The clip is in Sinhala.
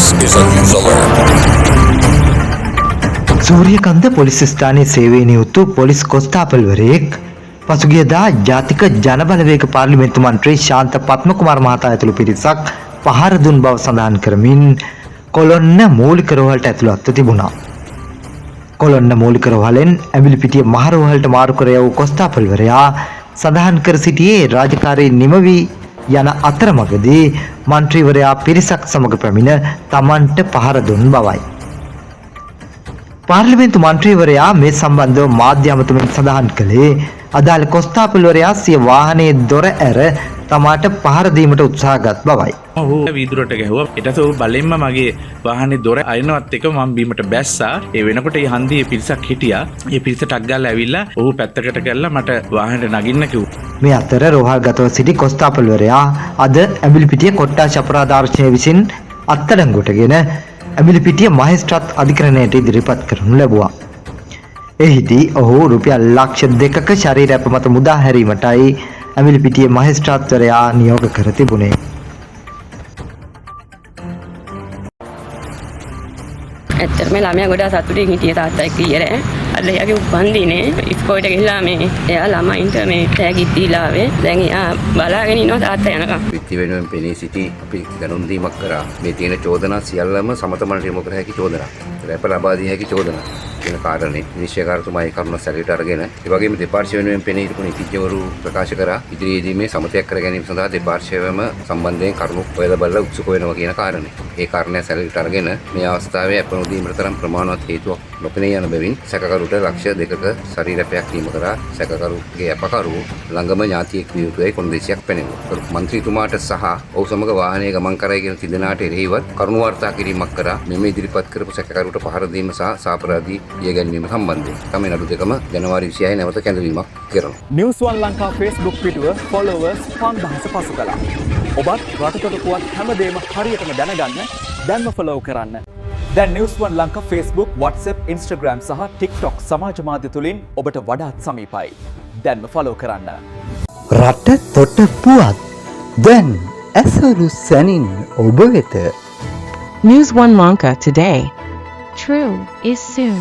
is a news alert. Sooriyakanda police ස්ථානයේ සේවයේ නියුතු පොලිස් කොස්තාපල්වරයෙක් පසුගියදා ජාතික ජනබලවේග පාර්ලිමේන්තු මන්ත්‍රී ශාන්ත පත්මකුමාර මහතා ඇතුළු පිරිසක් පහර දුන් බව සඳහන් කරමින් කොළොන්න මූලික රෝහලට ඇතුළත්ව තිබුණා. කොළොන්න මූලික රෝහලෙන් ඇඹිලිපිටිය මහ රෝහලට මාරු කර යවූ කොස්තාපල්වරයා සඳහන් කර සිටියේ රාජකාරී නිමවී යන අතරමඟදී මන්ත්‍රීවරයා පිරිසක් සමග පැමිණ තමන්ට පහර දුන් බවයි. පාර්ලිමේන්තු මන්ත්‍රීවරයා මේ සම්බන්ධව මාධ්‍ය අමතුමින් සඳහන් කළේ අදාළ කොස්තාපල්වරයා සිය වාහනයේ දොර ඇර තමාට පහර දීමට උත්සාහගත් බවයි. ඔහු වීදුරට ගැහුවා. ඊට බලෙන්ම මගේ වාහනේ දොර අයනවත් එක මම බීමට බැස්සා. ඒ වෙනකොට ඒ හන්දියේ පිරිසක් හිටියා. ඒ පිරිස ටක් ගාලා ඇවිල්ලා ඔහු පැත්තකට කරලා මට වාහනේට නගින්න කිව්වා. මේ අතර රෝහල්ගතව සිටි කොස්තාපල්වරයා අද ඇඹිලිපිටිය කොට්ටාශ අපරාධ ආරක්ෂණය විසින් අත්අඩංගුවටගෙන ඇඹිලිපිටිය මහේස්ත්‍රාත් අධිකරණයට ඉදිරිපත් කරනු ලැබුවා. එහිදී ඔහු රුපියල් ලක්ෂ 2ක ශරීර අපමත මුදා හැරීමටයි ඇඹිලිපිටිය මහේස්ත්‍රාත්වරයා නියෝග කර තිබුණේ. ඇත්තටම ළමයා ගොඩාක් සතුටින් හිටිය තාත්තා එක්ක ඊයේ අද එයාගේ උපන්දිනේ ඉස්කෝලේට ගිහිල්ලා මේ එයා ළමයින්ට මේ තෑගි දීලා ආවේ. දැන් එයා බලාගෙන ඉන්නවා තාත්තා යනකම්. විත්ති වෙනුවෙන් පෙනී සිටි අපි දැනුම් දීමක් කරා. මේ තියෙන චෝදනා සියල්ලම සමතමනට යොමු කර හැකි චෝදනා. රැප ලබා දී හැකි චෝදනා. කියන කාරණේ විනිශ්චයකාරතුමා ඒ කරුණ සැලයට අරගෙන ඒ වගේම දෙපාර්ශ්ව වෙනුවෙන් පෙනී සිටින නීතිඥවරු ප්‍රකාශ කරා ඉදිරියේදී මේ සමතයක් කර ගැනීම සඳහා දෙපාර්ශ්වයම සම්බන්ධයෙන් කරුණු හොයලා බලලා උත්සුක වෙනවා කියන කාරණේ. ඒ කාරණය සැලයට අරගෙන මේ අවස්ථාවේ අපනෝදීමට තරම් ප්‍රමාණවත් හේතුවක් නොපෙනී යන බැවින් සැකකරුට ලක්ෂ 2ක ශරීරපයක් දීම කරා සැකකරුගේ අපකරු ළඟම ඥාතියෙක් විය යුතුයි කොන්දේසියක් පෙනෙනවා. මන්ත්‍රීතුමාට සහ ඔහු සමග වාහනයේ ගමන් කරගෙන තිදෙනාට එරෙහිව කරුණු වාර්තා කිරීමක් කරා මෙම ඉදිරිපත් කරපු සැකකරුට පහර දීම සහ සාපරාධී ය ගැනීම සම්බන්ධයෙන් තමයි නඩු දෙකම ජනවාරි 26 නැවත කැඳවීමක් කරනවා. News One Lanka Facebook පිටුව followers 5000 පසු කළා. ඔබත් රටතොට පුවත් හැමදේම හරියටම දැනගන්න දැන්ම follow කරන්න. දැන් News One Lanka Facebook, WhatsApp, Instagram සහ TikTok සමාජ මාධ්‍ය තුලින් ඔබට වඩාත් සමීපයි. දැන්ම follow කරන්න. රටතොට පුවත් දැන් ඇසුරු සැනින් ඔබ වෙත. News One Lanka today. True is soon.